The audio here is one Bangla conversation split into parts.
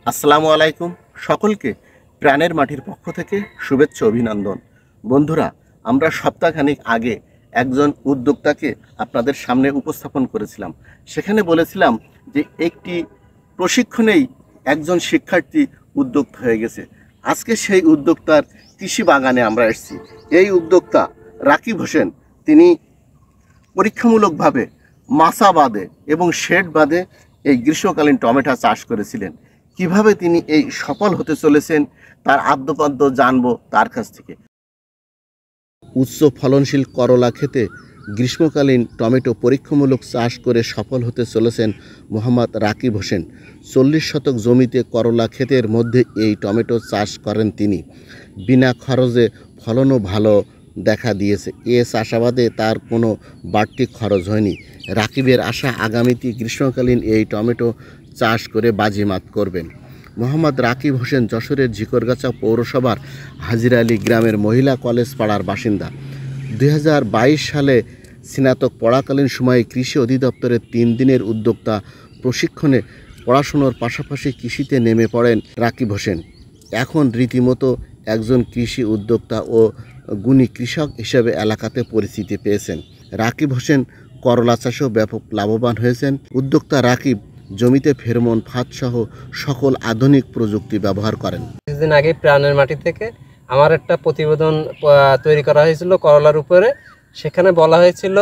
আসসালামু আলাইকুম। সকলকে প্রাণের মাটির পক্ষ থেকে শুভেচ্ছা অভিনন্দন। বন্ধুরা, আমরা সপ্তাহখানেক আগে একজন উদ্যোক্তাকে আপনাদের সামনে উপস্থাপন করেছিলাম। সেখানে বলেছিলাম যে একটি প্রশিক্ষণেই একজন শিক্ষার্থী উদ্যোক্তা হয়ে গেছে। আজকে সেই উদ্যোক্তার কৃষি বাগানে আমরা এসেছি। এই উদ্যোক্তা রাকিব হোসেন, তিনি পরীক্ষামূলকভাবে মাচা বাদে এবং শেড বাদে এই গ্রীষ্মকালীন টমেটো চাষ করেছিলেন। কিভাবে তিনি এই সফল হতে চলেছেন তার আদ্যপাদ্য জানবো তার কাছ থেকে। উচ্চ ফলনশীল করলা খেতে গ্রীষ্মকালীন টমেটো পরীক্ষামূলক চাষ করে সফল হতে চলেছেন মোহাম্মদ রাকিব হোসেন। 40 শতক জমিতে করলা ক্ষেতের মধ্যে এই টমেটো চাষ করেন তিনি। বিনা খরচে ফলনও ভালো দেখা দিয়েছে। এ চাষাবাদে তার কোনো বাড়তি খরচ হয়নি। রাকিবের আশা আগামীতে গ্রীষ্মকালীন এই টমেটো চাষ করে বাজিমাত করবেন। মোহাম্মদ রাকিব হোসেন যশোরের ঝিকরগাছা পৌরসভার হাজির আলী গ্রামের মহিলা কলেজ পাড়ার বাসিন্দা। 2022 সালে স্নাতক পড়াকালীন সময়ে কৃষি অধিদপ্তরের 3 দিনের উদ্যোক্তা প্রশিক্ষণে পড়াশুনোর পাশাপাশি কৃষিতে নেমে পড়েন রাকিব হোসেন। এখন রীতিমতো একজন কৃষি উদ্যোক্তা ও গুণী কৃষক হিসেবে এলাকাতে পরিচিতি পেয়েছেন। রাকিব হোসেন করলা চাষেও ব্যাপক লাভবান হয়েছেন। উদ্যোক্তা রাকিব জমিতে ফেরোমন ফাঁদ সহ সকল আধুনিক প্রযুক্তি ব্যবহার করেন। কিছুদিন আগে প্রাণের মাটি থেকে আমার একটা প্রতিবেদন তৈরি করা হয়েছিল করলার উপরে। সেখানে বলা হয়েছিল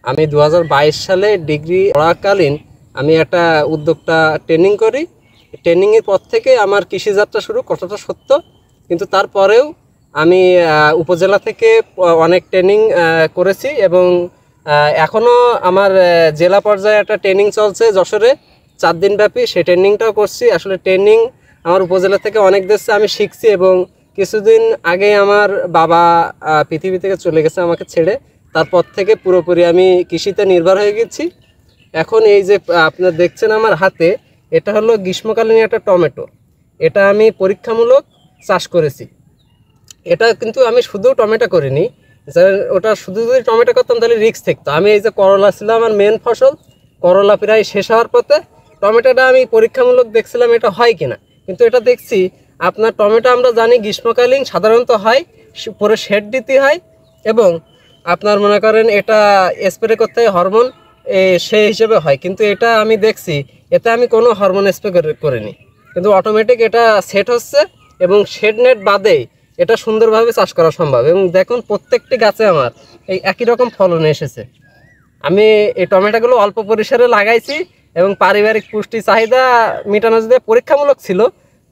আমি 2022 সালে ডিগ্রি পড়াকালীন আমি একটা উদ্যোক্তা ট্রেনিং করি। ট্রেনিংয়ের পর থেকে আমার কৃষিযাত্রা শুরু, কতটা সত্য। কিন্তু তারপরেও আমি উপজেলা থেকে অনেক ট্রেনিং করেছি এবং এখনও আমার জেলা পর্যায়ে একটা ট্রেনিং চলছে যশোরে 4 দিন ব্যাপী। সেই ট্রেনিংটাও করছি। আসলে ট্রেনিং আমার উপজেলা থেকে অনেক দেশে আমি শিখছি এবং কিছুদিন আগে আমার বাবা পৃথিবী থেকে চলে গেছে আমাকে ছেড়ে। তারপর থেকে পুরোপুরি আমি কৃষিতে নির্ভর হয়ে গেছি। এখন এই যে আপনারা দেখছেন আমার হাতে, এটা হলো গ্রীষ্মকালীন একটা টমেটো। এটা আমি পরীক্ষামূলক চাষ করেছি। এটা কিন্তু আমি শুধু টমেটো করিনি। ওটা শুধু যদি টমেটো করতাম তাহলে রিস্ক থাকতো। আমি এই যে করলা ছিল আমার মেন ফসল, করলা প্রায় শেষ হওয়ার পথে। টমেটোটা আমি পরীক্ষামূলক দেখছিলাম এটা হয় কিনা, কিন্তু এটা দেখছি আপনার টমেটো আমরা জানি গ্রীষ্মকালীন সাধারণত হয়, পরে শেড দিতে হয় এবং আপনার মনে করেন এটা স্প্রে করতে হয় হরমোন, সেই হিসেবে হয়। কিন্তু এটা আমি দেখছি এতে আমি কোনো হরমোন স্প্রে করিনি, কিন্তু অটোমেটিক এটা সেট হচ্ছে এবং শেড নেট বাদেই এটা সুন্দরভাবে চাষ করা সম্ভব। এবং দেখুন প্রত্যেকটি গাছে আমার এই একই রকম ফলন এসেছে। আমি এই টমেটোগুলো অল্প পরিসরে লাগাইছি এবং পারিবারিক পুষ্টি চাহিদা মেটানো যদি পরীক্ষামূলক ছিল,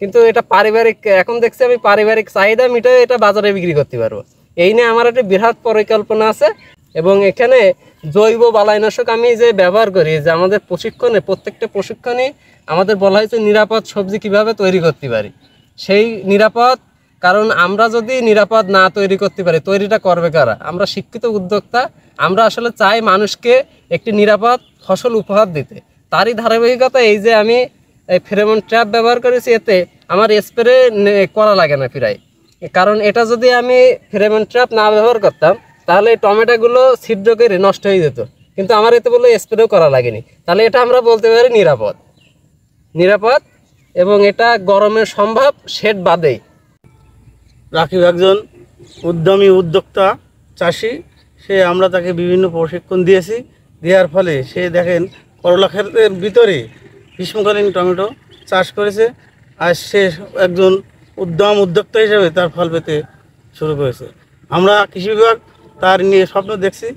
কিন্তু এটা পারিবারিক, এখন দেখছি আমি পারিবারিক চাহিদা মিটায়ে এটা বাজারে বিক্রি করতে পারবো। এই নিয়ে আমার একটা বৃহৎ পরিকল্পনা আছে। এবং এখানে জৈব বালাইনাশক আমি যে ব্যবহার করি, যে আমাদের প্রশিক্ষণে প্রত্যেকটা প্রশিক্ষণে আমাদের বলা হয়েছে নিরাপদ সবজি কিভাবে তৈরি করতে পারি। সেই নিরাপদ, কারণ আমরা যদি নিরাপদ না তৈরি করতে পারি, তৈরিটা করবে কারা? আমরা শিক্ষিত উদ্যোক্তা। আমরা আসলে চাই মানুষকে একটি নিরাপদ ফসল উপহার দিতে। তারই ধারাবাহিকতা এই যে আমি এই ফেরোমন ট্র্যাপ ব্যবহার করেছি। এতে আমার স্প্রে করা লাগে না প্রায়, কারণ এটা যদি আমি ফেরোমন ট্র্যাপ না ব্যবহার করতাম তাহলে এই টমেটোগুলো ছিদ্র করে নষ্ট হয়ে যেত। কিন্তু আমার এতে বলে স্প্রেও করা লাগেনি। তাহলে এটা আমরা বলতে পারি নিরাপদ এবং এটা গরমের সম্ভব শেড বাদেই। রাকিব একজন উদ্যমী উদ্যোক্তা চাষি। আমরা তাকে বিভিন্ন প্রশিক্ষণ দিয়েছি। দেওয়ার ফলে সে দেখেন করলা ক্ষেতের ভিতরে গ্রীষ্মকালীন টমেটো চাষ করেছে। আর সে একজন উদ্যোক্তা হিসেবে তার ফল পেতে শুরু করেছে। আমরা কৃষি বিভাগ তার নিয়ে স্বপ্ন দেখছি।